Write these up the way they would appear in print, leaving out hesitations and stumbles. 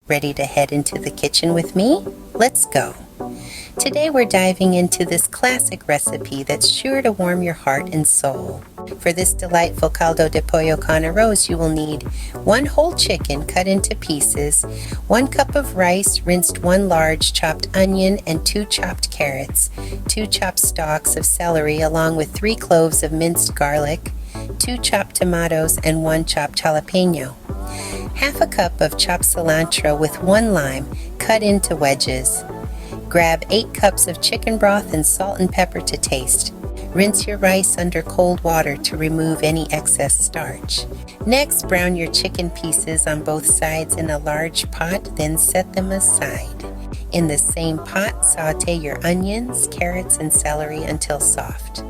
Ready to head into the kitchen with me? Let's go! Today we're diving into this classic recipe that's sure to warm your heart and soul. For this delightful caldo de pollo con arroz, you will need 1 whole chicken cut into pieces, 1 cup of rice, rinsed 1 large chopped onion and 2 chopped carrots, 2 chopped stalks of celery along with 3 cloves of minced garlic, 2 chopped tomatoes and 1 chopped jalapeno. Half a cup of chopped cilantro with 1 lime cut into wedges. Grab 8 cups of chicken broth and salt and pepper to taste. Rinse your rice under cold water to remove any excess starch. Next, brown your chicken pieces on both sides in a large pot, then set them aside. In the same pot, saute your onions, carrots, and celery until soft.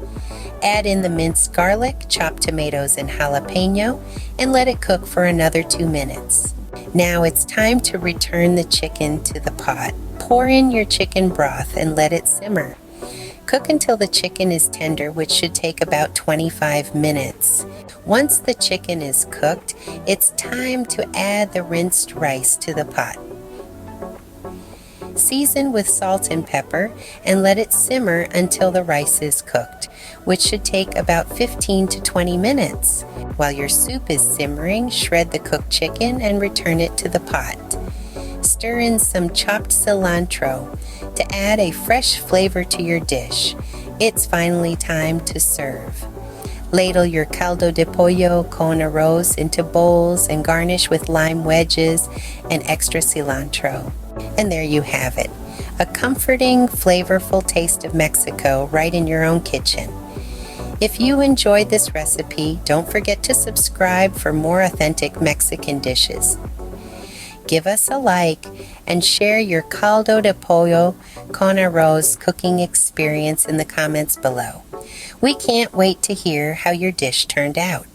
Add in the minced garlic, chopped tomatoes, and jalapeno, and let it cook for another 2 minutes. Now it's time to return the chicken to the pot. Pour in your chicken broth and let it simmer. Cook until the chicken is tender, which should take about 25 minutes. Once the chicken is cooked, it's time to add the rinsed rice to the pot. Season with salt and pepper and let it simmer until the rice is cooked, which should take about 15 to 20 minutes. While your soup is simmering, shred the cooked chicken and return it to the pot. Stir in some chopped cilantro to add a fresh flavor to your dish. It's finally time to serve. Ladle your caldo de pollo con arroz into bowls and garnish with lime wedges and extra cilantro. And there you have it, a comforting, flavorful taste of Mexico right in your own kitchen. If you enjoyed this recipe, don't forget to subscribe for more authentic Mexican dishes. Give us a like and share your caldo de pollo con arroz cooking experience in the comments below. We can't wait to hear how your dish turned out.